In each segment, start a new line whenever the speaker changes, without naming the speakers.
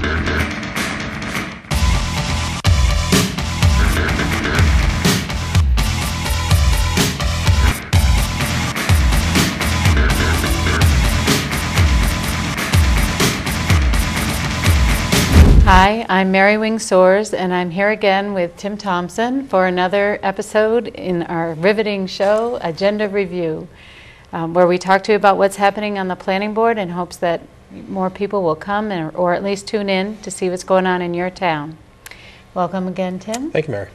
Hi, I'm Mary Wing Soares, and I'm here again with Tim Thompson for another episode in our riveting show, Agenda Review, where we talk to you about what's happening on the planning board in hopes that more people will come or at least tune in to see what's going on in your town. Welcome again, Tim.
Thank you, Mary.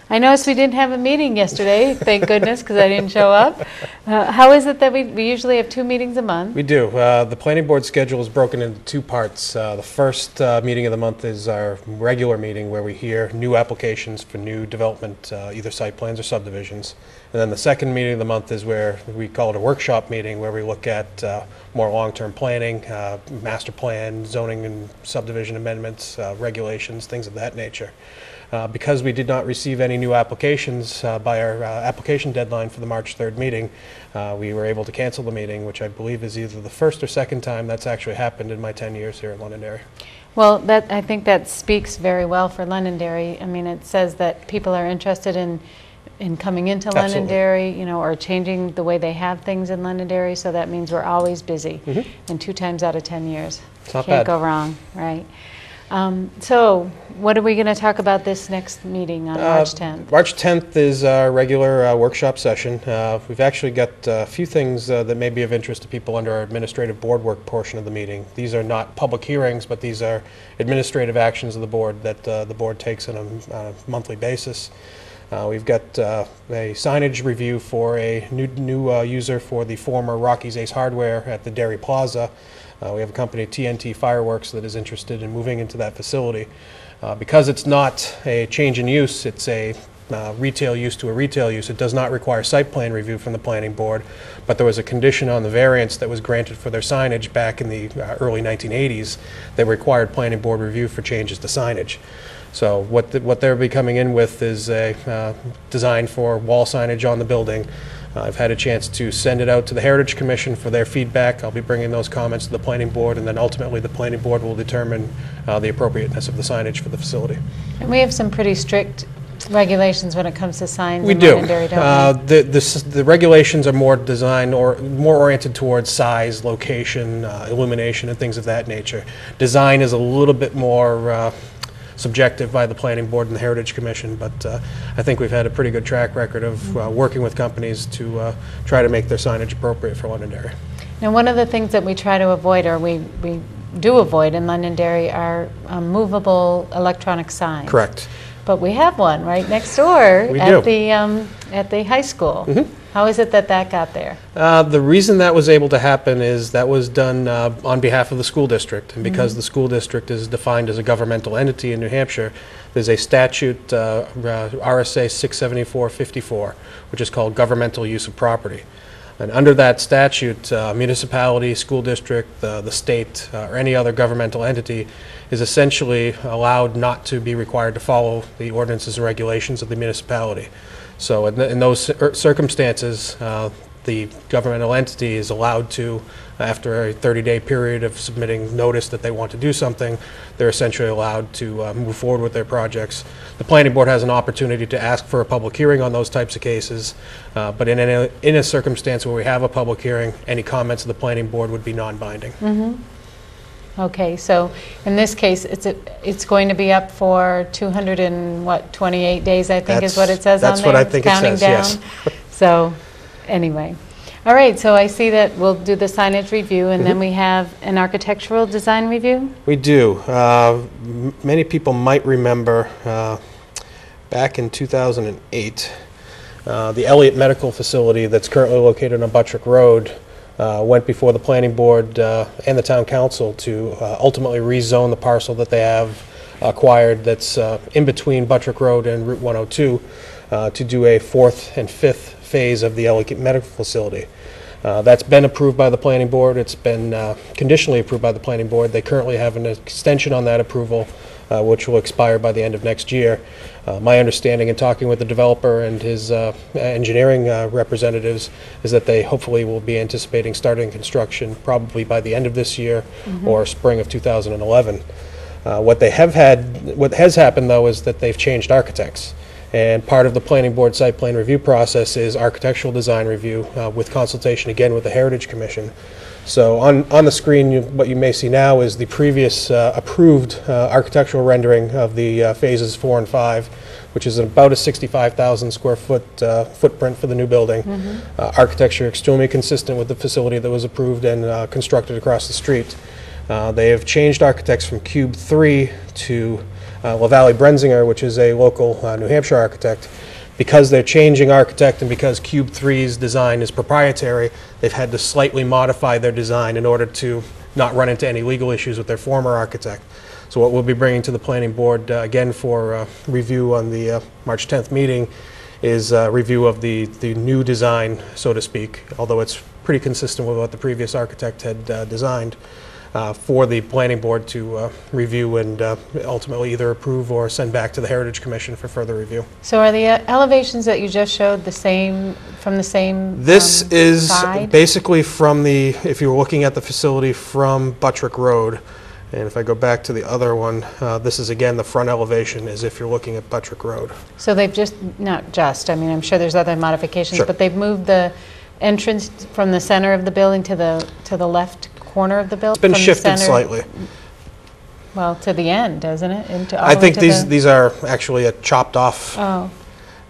I noticed we didn't have a meeting yesterday, thank goodness, because I didn't show up. How is it that we usually have 2 meetings a month?
We do. The planning board schedule is broken into 2 parts. The first meeting of the month is our regular meeting where we hear new applications for new development, either site plans or subdivisions. And then the second meeting of the month is where we call it a workshop meeting, where we look at more long-term planning, master plan, zoning and subdivision amendments, regulations, things of that nature. Because we did not receive any new applications by our application deadline for the March 3rd meeting, we were able to cancel the meeting, which I believe is either the first or second time that's actually happened in my 10 years here in Londonderry.
Well, I think that speaks very well for Londonderry. I mean, it says that people are interested in coming into Londonderry, you know, or changing the way they have things in Londonderry, so that means we're always busy. And 2 times out of 10 years.
It's not
Can't
bad.
go wrong, right? So, what are we going to talk about this next meeting on March 10th?
March 10th is our regular workshop session. We've actually got a few things that may be of interest to people under our administrative board work portion of the meeting. These are not public hearings, but these are administrative actions of the board that the board takes on a monthly basis. We've got a signage review for a new user for the former Rocky's Ace Hardware at the Derry Plaza. We have a company, TNT Fireworks, that is interested in moving into that facility. Because it's not a change in use, it's a retail use to a retail use. It does not require site plan review from the planning board, but there was a condition on the variance that was granted for their signage back in the early 1980s that required planning board review for changes to signage. So what they'll be coming in with is a design for wall signage on the building. I've had a chance to send it out to the Heritage Commission for their feedback. I'll be bringing those comments to the planning board, and then ultimately the planning board will determine the appropriateness of the signage for the facility.
And we have some pretty strict regulations when it comes to signs.
We
in
do.
Londonderry, don't we?
The regulations are more designed or more oriented towards size, location, illumination, and things of that nature. Design is a little bit more subjective by the planning board and the Heritage Commission, but I think we've had a pretty good track record of working with companies to try to make their signage appropriate for Londonderry.
Now, one of the things that we try to avoid, or we do avoid in Londonderry, are movable electronic signs.
Correct.
But we have one right next door
We
at
do.
the high school. How is it that got there?
The reason that was able to happen is that was done on behalf of the school district, and because the school district is defined as a governmental entity in New Hampshire, there's a statute, RSA 674-54, which is called governmental use of property. And under that statute, municipality, school district, the state, or any other governmental entity is essentially allowed not to be required to follow the ordinances and regulations of the municipality. So in those circumstances, the governmental entity is allowed to, after a 30-day period of submitting notice that they want to do something, they're essentially allowed to move forward with their projects. The planning board has an opportunity to ask for a public hearing on those types of cases, but in a circumstance where we have a public hearing, any comments of the planning board would be non-binding.
Okay, so in this case, it's going to be up for 228 days, I think is what it says on there?
That's what I think it says, yes.
So, anyway. All right, so I see that we'll do the signage review, and then we have an architectural design review?
We do. Many people might remember back in 2008, the Elliott Medical Facility that's currently located on Buttrick Road went before the planning board and the town council to ultimately rezone the parcel that they have acquired that's in between Buttrick Road and Route 102 to do a 4th and 5th phase of the Elliott Medical Facility. That's been approved by the planning board. It's been conditionally approved by the planning board. They currently have an extension on that approval, which will expire by the end of next year. My understanding in talking with the developer and his engineering representatives is that they hopefully will be anticipating starting construction probably by the end of this year or spring of 2011. What has happened, though, is that they've changed architects. And part of the planning board site plan review process is architectural design review with consultation, again, with the Heritage Commission. So on the screen, what you may see now is the previous approved architectural rendering of the phases 4 and 5, which is about a 65,000 square foot footprint for the new building. Architecture extremely consistent with the facility that was approved and constructed across the street. They have changed architects from Cube 3 to LaValle Brenzinger, which is a local New Hampshire architect. Because they're changing architect and because Cube 3's design is proprietary, they've had to slightly modify their design in order to not run into any legal issues with their former architect. So what we'll be bringing to the planning board again for review on the March 10th meeting is review of the new design, so to speak, although it's pretty consistent with what the previous architect had designed. For the planning board to review and ultimately either approve or send back to the Heritage Commission for further review.
So are the elevations that you just showed the same, from the same
This is
side?
basically from the, if you were looking at the facility from Buttrick Road, and if I go back to the other one, this is again the front elevation as if you're looking at Buttrick Road.
So they've just, not just, I mean, I'm sure there's other modifications,
Sure.
but they've moved the entrance from the center of the building to the left corner of the building?
It's been
from the
shifted
center-
slightly.
Well, to the end, doesn't it? Into, all
I
the way
think
to
these are actually a chopped off.
Oh,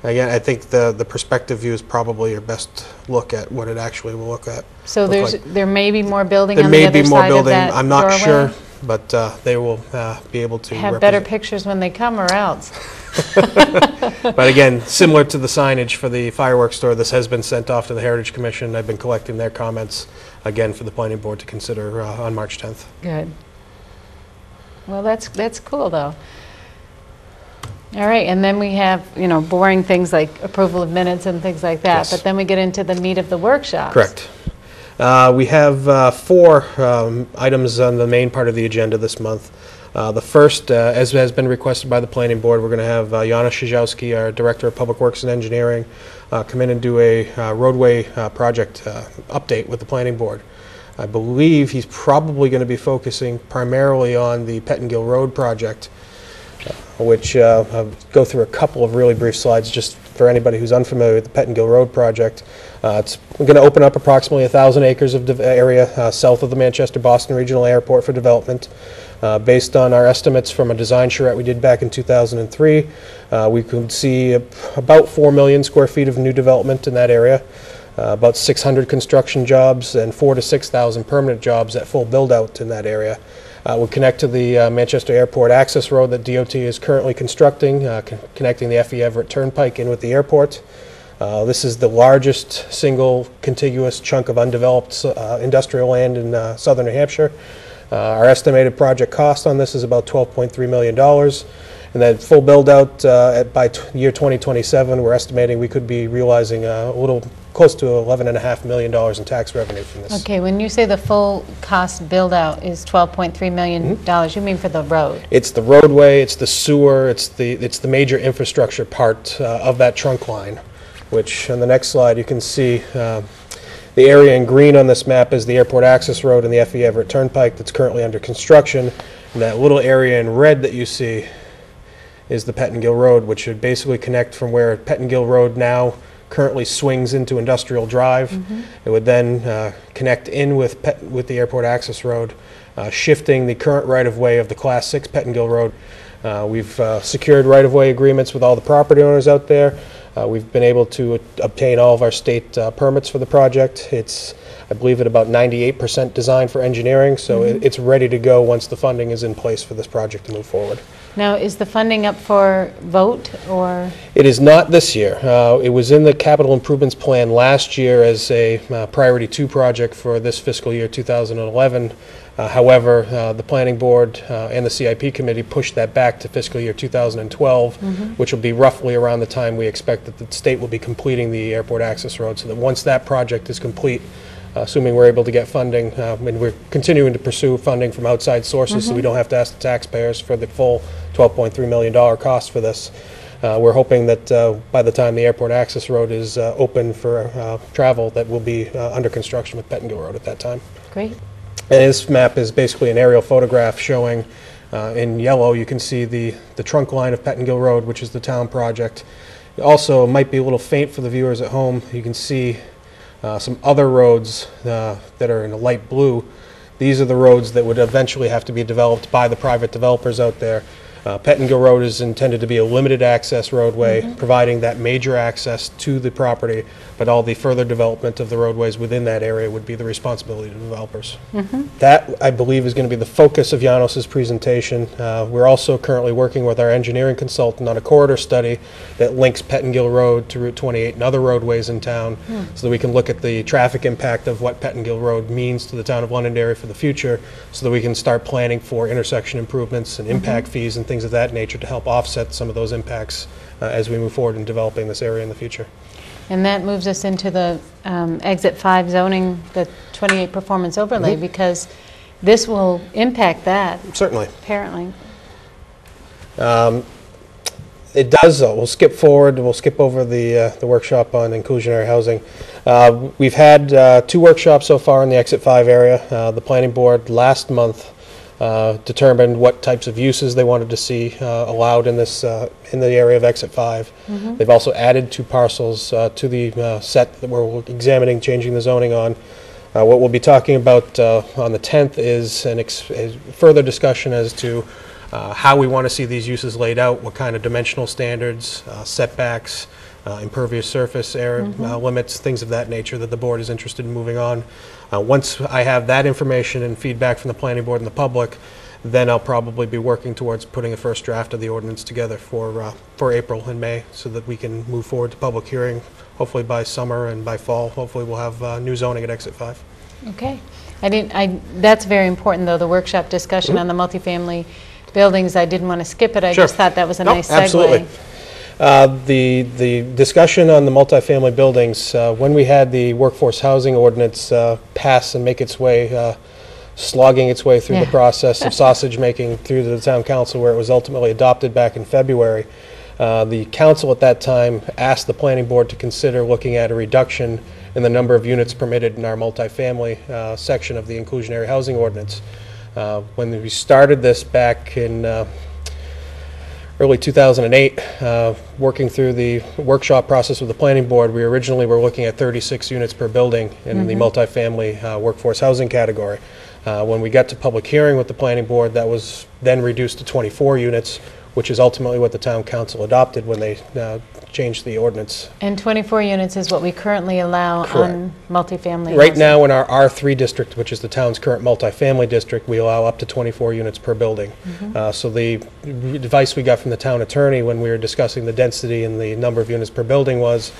Again, I think the perspective view is probably your best look at what it actually will look at.
so
Look like.
there may be more building
There
on the
may
other
be more
side of
building,
that
I'm not
doorway?
sure, but they will be able to
Have better
represent.
pictures when they come, or else.
But again, similar to the signage for the fireworks store, this has been sent off to the Heritage Commission. I've been collecting their comments, again, for the planning board to consider on March 10th.
Good. Well, that's cool, though. All right, and then we have, you know, boring things like approval of minutes and things like that.
Yes.
But then we get into the meat of the workshops.
Correct. We have 4 items on the main part of the agenda this month. The first, as has been requested by the planning board, we're going to have Jana Szajowski, our Director of Public Works and Engineering, come in and do a roadway project update with the planning board. I believe he's probably going to be focusing primarily on the Pettingill Road project, which I'll go through a couple of really brief slides just for anybody who's unfamiliar with the Pettingill Road project. We're going to open up approximately 1,000 acres of area south of the Manchester-Boston Regional Airport for development. Based on our estimates from a design charrette we did back in 2003, we could see about 4 million square feet of new development in that area, about 600 construction jobs and 4,000 to 6,000 permanent jobs at full build-out in that area. We'll connect to the Manchester Airport access road that DOT is currently constructing, connecting the F.E. Everett Turnpike in with the airport. This is the largest single contiguous chunk of undeveloped industrial land in southern New Hampshire. Our estimated project cost on this is about $12.3 million. And then full build-out by year 2027, we're estimating we could be realizing a little close to $11.5 million in tax revenue from this.
Okay, when you say the full cost build-out is $12.3 million, you mean for the road?
It's the roadway, it's the sewer, it's the major infrastructure part of that trunk line, which on the next slide you can see the area in green on this map is the airport access road and the F.E. Everett Turnpike that's currently under construction. And that little area in red that you see is the Pettingill Road, which should basically connect from where Pettingill Road now currently swings into Industrial Drive. It would then connect in with the airport access road, shifting the current right-of-way of the Class 6 Pettingill Road. We've secured right-of-way agreements with all the property owners out there. We've been able to obtain all of our state permits for the project. It's, I believe, at about 98% designed for engineering, so it's ready to go once the funding is in place for this project to move forward.
Now, is the funding up for vote, or?
It is not this year. It was in the capital improvements plan last year as a priority 2 project for this fiscal year 2011. However, the planning board and the CIP committee pushed that back to fiscal year 2012, which will be roughly around the time we expect that the state will be completing the airport access road, so that once that project is complete, assuming we're able to get funding, and we're continuing to pursue funding from outside sources so we don't have to ask the taxpayers for the full $12.3 million cost for this. We're hoping that by the time the airport access road is open for travel, that will be under construction with Pettingill Road at that time.
Great.
And this map is basically an aerial photograph showing In yellow, you can see the trunk line of Pettingill Road, which is the town project. Also, it might be a little faint for the viewers at home. You can see some other roads that are in a light blue. These are the roads that would eventually have to be developed by the private developers out there. Pettingill Road is intended to be a limited access roadway, providing that major access to the property, but all the further development of the roadways within that area would be the responsibility of developers. That, I believe, is going to be the focus of Janos's presentation. We're also currently working with our engineering consultant on a corridor study that links Pettingill Road to Route 28 and other roadways in town, so that we can look at the traffic impact of what Pettingill Road means to the town of Londonderry for the future, so that we can start planning for intersection improvements and impact fees and things of that nature to help offset some of those impacts as we move forward in developing this area in the future.
And that moves us into the Exit 5 zoning, the 28 performance overlay, because this will impact that. Certainly. Apparently.
It does, though. We'll skip forward. We'll skip over the workshop on inclusionary housing. We've had 2 workshops so far in the Exit 5 area. The planning board last month determined what types of uses they wanted to see allowed in this in the area of Exit 5. They've also added 2 parcels to the set that we're examining changing the zoning on. What we'll be talking about on the 10th is a further discussion as to how we want to see these uses laid out, what kind of dimensional standards, setbacks, impervious surface area limits, things of that nature that the board is interested in moving on. Once I have that information and feedback from the planning board and the public, then I'll probably be working towards putting a first draft of the ordinance together for April and May, so that we can move forward to public hearing. Hopefully by summer, and by fall, hopefully we'll have new zoning at Exit 5. Okay.
That's very important, though, the workshop discussion on the multifamily buildings. I didn't want to skip it. I just thought that was a nice segue.
Absolutely. The discussion on the multifamily buildings, when we had the workforce housing ordinance pass and make its way, slogging its way through the process of sausage making through the town council, where it was ultimately adopted back in February, the council at that time asked the planning board to consider looking at a reduction in the number of units permitted in our multifamily section of the inclusionary housing ordinance. When we started this back in early 2008, working through the workshop process with the planning board, we originally were looking at 36 units per building in the multifamily workforce housing category. When we got to public hearing with the planning board, that was then reduced to 24 units, which is ultimately what the town council adopted when they changed the ordinance.
And 24 units is what we currently allow on multifamily
Right now in our R3 district, which is the town's current multifamily district, we allow up to 24 units per building. So the advice we got from the town attorney when we were discussing the density and the number of units per building was,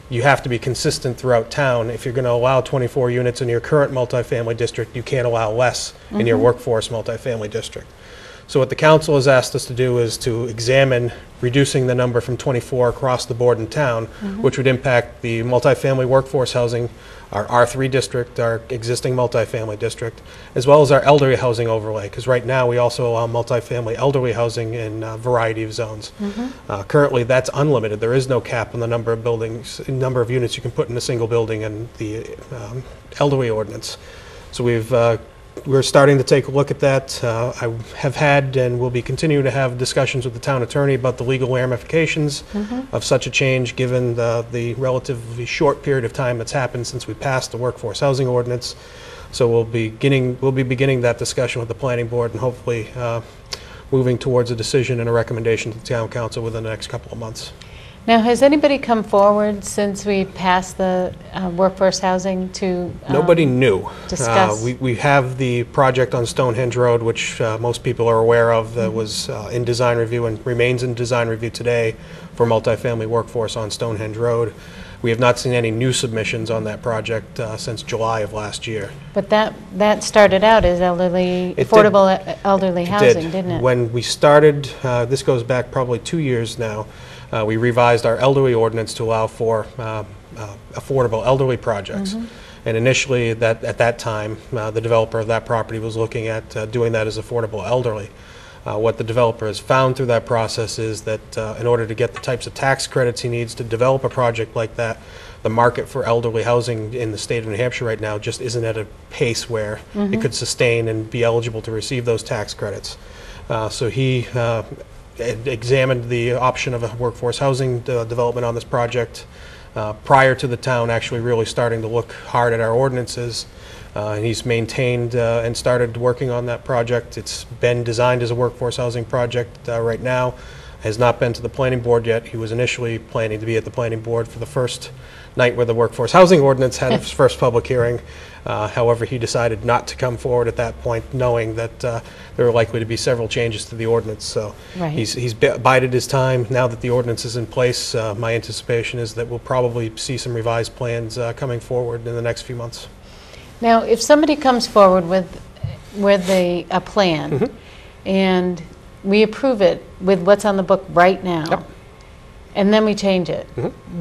you have to be consistent throughout town. If you're going to allow 24 units in your current multifamily district, you can't allow less in your workforce multifamily district. So what the council has asked us to do is to examine reducing the number from 24 across the board in town, which would impact the multifamily workforce housing, our R3 district, our existing multifamily district, as well as our elderly housing overlay, because right now we also allow multifamily elderly housing in a variety of zones. Currently that's unlimited. There is no cap on the number of buildings, number of units you can put in a single building in the elderly ordinance. So we're starting to take a look at that. I have had and will be continuing to have discussions with the town attorney about the legal ramifications of such a change, given the relatively short period of time that's happened since we passed the workforce housing ordinance. So we'll be beginning that discussion with the planning board, and hopefully moving towards a decision and a recommendation to the town council within the next couple of months.
Now, has anybody come forward since we passed the workforce housing to
Nobody new.
Discuss?
We have the project on Stonehenge Road, which most people are aware of, that was in design review and remains in design review today for multifamily workforce on Stonehenge Road. We have not seen any new submissions on that project since July of last year.
But that started out as affordable elderly housing, didn't it?
When we started, this goes back probably 2 years now, we revised our elderly ordinance to allow for affordable elderly projects. And initially, at that time, the developer of that property was looking at doing that as affordable elderly. What the developer has found through that process is that in order to get the types of tax credits he needs to develop a project like that, the market for elderly housing in the state of New Hampshire right now just isn't at a pace where it could sustain and be eligible to receive those tax credits. So he examined the option of a workforce housing development on this project prior to the town actually really starting to look hard at our ordinances. And he's maintained and started working on that project. It's been designed as a workforce housing project right now. Has not been to the planning board yet. He was initially planning to be at the planning board for the first night where the workforce housing ordinance had its first public hearing. However, he decided not to come forward at that point, knowing that there were likely to be several changes to the ordinance. So he's bided his time. Now that the ordinance is in place, my anticipation is that we'll probably see some revised plans coming forward in the next few months.
Now, if somebody comes forward with a plan and we approve it with what's on the book right now, and then we change it,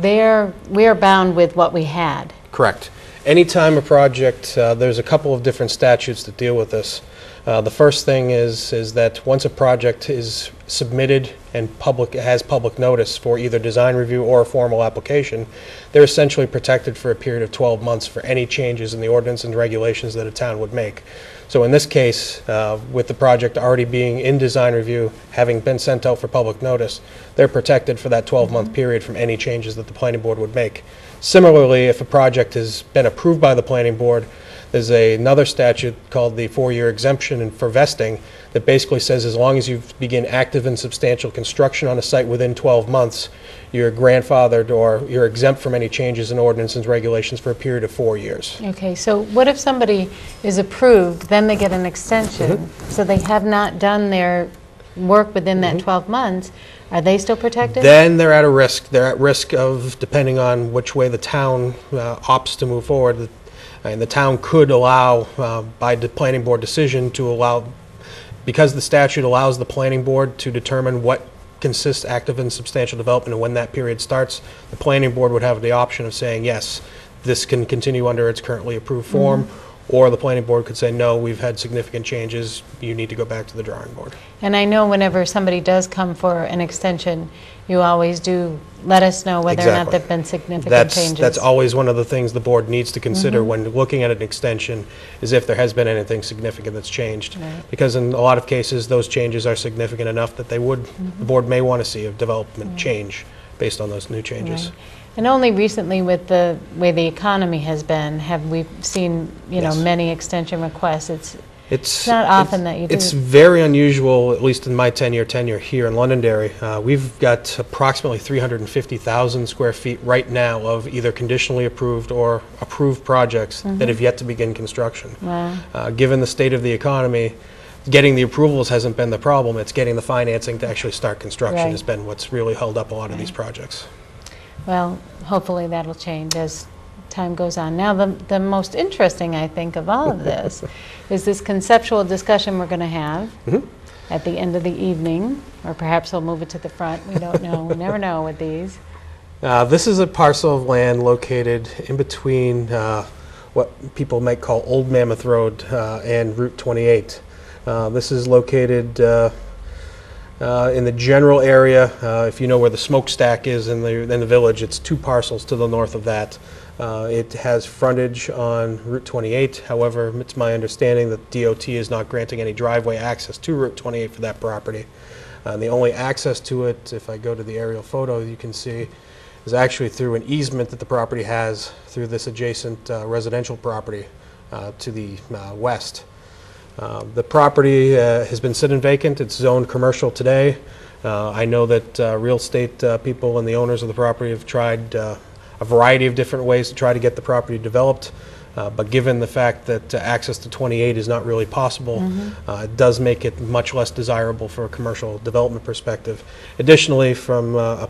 we are bound with what we had.
Correct. Anytime a project, there's a couple of different statutes that deal with this. The first thing is that once a project is submitted and has public notice for either design review or a formal application, they're essentially protected for a period of 12 months for any changes in the ordinance and regulations that a town would make. So in this case, with the project already being in design review, having been sent out for public notice, they're protected for that 12-month period from any changes that the planning board would make. Similarly, if a project has been approved by the planning board, there's another statute called the 4-year exemption for vesting that basically says as long as you begin active and substantial construction on a site within 12 months, you're grandfathered or you're exempt from any changes in ordinance and regulations for a period of 4 years.
Okay, so what if somebody is approved, then they get an extension, so they have not done their work within that 12 months, are they still protected?
Then they're at a risk. They're at risk of, depending on which way the town opts to move forward, and the town could allow, by the planning board decision, to allow, because the statute allows the planning board to determine what consists active and substantial development and when that period starts, the planning board would have the option of saying, yes, this can continue under its currently approved form, or the planning board could say, no, we've had significant changes, you need to go back to the drawing board.
And I know whenever somebody does come for an extension, you always do let us know whether or not there have been significant changes.
That's always one of the things the board needs to consider when looking at an extension, is if there has been anything significant that's changed.
Right.
Because in a lot of cases, those changes are significant enough that they would, the board may want to see a development change based on those new changes.
Right. And only recently, with the way the economy has been, have we seen, you know, many extension requests. It's not often that you do.
It's very unusual, at least in my tenure here in Londonderry. We've got approximately 350,000 square feet right now of either conditionally approved or approved projects that have yet to begin construction.
Wow.
Given the state of the economy, getting the approvals hasn't been the problem. It's getting the financing to actually start construction has been what's really held up a lot of these projects.
Well, hopefully that'll change as time goes on. Now, the most interesting, I think, of all of this is this conceptual discussion we're going to have at the end of the evening, or perhaps we'll move it to the front. We don't know. We never know with these.
This is a parcel of land located in between what people might call Old Mammoth Road and Route 28. This is located in the general area. If you know where the smokestack is in the village, it's 2 parcels to the north of that. It has frontage on Route 28. However, it's my understanding that DOT is not granting any driveway access to Route 28 for that property. The only access to it, if I go to the aerial photo, you can see, is actually through an easement that the property has through this adjacent residential property to the west. The property has been sitting vacant. It's zoned commercial today. I know that real estate people and the owners of the property have tried a variety of different ways to try to get the property developed, but given the fact that access to 28 is not really possible, it does make it much less desirable for a commercial development perspective. Additionally, from a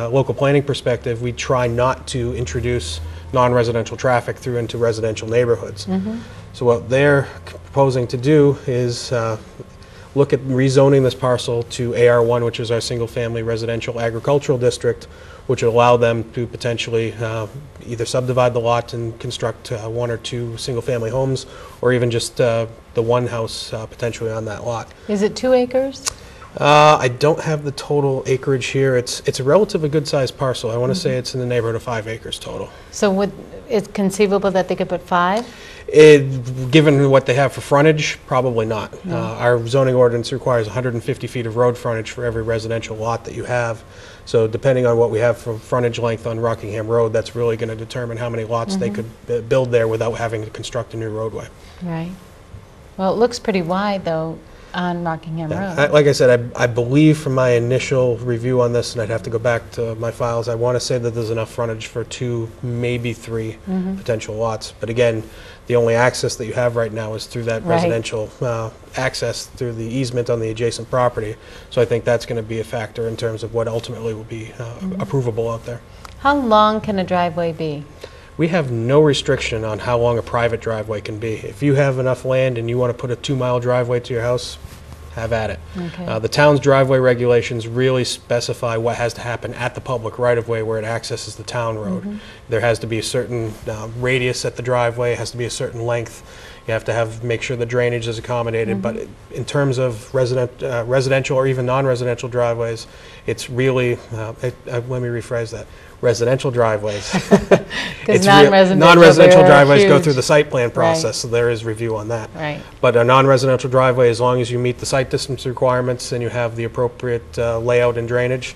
local planning perspective, we try not to introduce non-residential traffic through into residential neighborhoods. So what they're proposing to do is look at rezoning this parcel to AR1, which is our single-family residential agricultural district, which will allow them to potentially either subdivide the lot and construct 1 or 2 single-family homes, or even just the one house potentially on that lot.
Is it 2 acres?
I don't have the total acreage here. It's a relatively good-sized parcel. I want to say it's in the neighborhood of 5 acres total.
So it's conceivable that they could put 5?
Given what they have for frontage, probably not. Our zoning ordinance requires 150 feet of road frontage for every residential lot that you have. So depending on what we have for frontage length on Rockingham Road, that's really going to determine how many lots they could build there without having to construct a new roadway.
Right. Well, it looks pretty wide, though, on Rockingham Road.
Like I said, I believe from my initial review on this, and I'd have to go back to my files, I want to say that there's enough frontage for 2, maybe 3 potential lots. But again, the only access that you have right now is through that residential access through the easement on the adjacent property. So I think that's going to be a factor in terms of what ultimately will be approvable out there.
How long can a driveway be?
We have no restriction on how long a private driveway can be. If you have enough land and you want to put a 2-mile driveway to your house, have at it.
Okay.
The town's driveway regulations really specify what has to happen at the public right-of-way where it accesses the town road. There has to be a certain radius at the driveway, it has to be a certain length. You have to make sure the drainage is accommodated, but in terms of residential or even non-residential driveways, it's really, let me rephrase that, residential driveways.
Because non-residential
driveways go through the site plan process, so there is review on that.
Right.
But a non-residential driveway, as long as you meet the site distance requirements and you have the appropriate layout and drainage,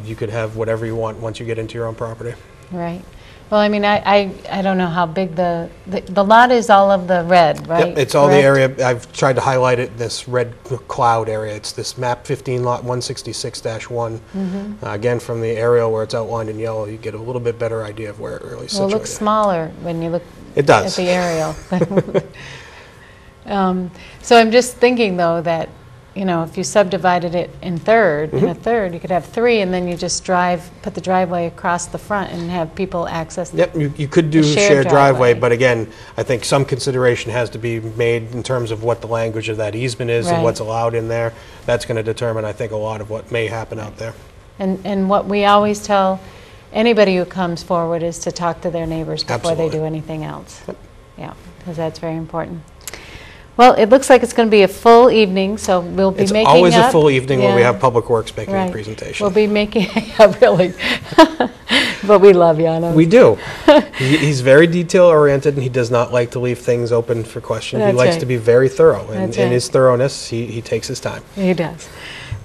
you could have whatever you want once you get into your own property.
Right. Well, I mean, I don't know how big the lot is. All of the red, right?
Yep, it's all the area. I've tried to highlight it, this red cloud area. It's this map 15 lot 166-1. Again, from the aerial where it's outlined in yellow, you get a little bit better idea of where it really is situated.
Well, it looks smaller when you look
at
the aerial. So I'm just thinking, though, that if you subdivided it in a third, you could have 3, and then you just put the driveway across the front and have people access.
Yep, you could do shared driveway, but again, I think some consideration has to be made in terms of what the language of that easement is and what's allowed in there. That's going to determine, I think, a lot of what may happen out there.
And what we always tell anybody who comes forward is to talk to their neighbors before they do anything else.
Yep.
Yeah, because that's very important. Well, it looks like it's going to be a full evening, so we'll be making up.
It's always a full evening when we have Public Works making a presentation.
We'll be making, really. But we love Janos.
We do. He's very detail-oriented, and he does not like to leave things open for question. He likes to be very thorough, and in his thoroughness, he takes his time.
He does.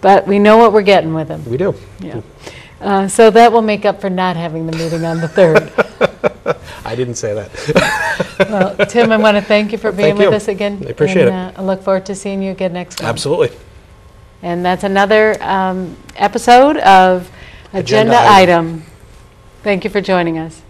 But we know what we're getting with him.
We do.
Yeah. So that will make up for not having the meeting on the 3rd.
I didn't say that.
Well, Tim, I want to thank you for being with us again.
I appreciate it.
I look forward to seeing you again next month.
Absolutely.
And that's another episode of Agenda Item. Thank you for joining us.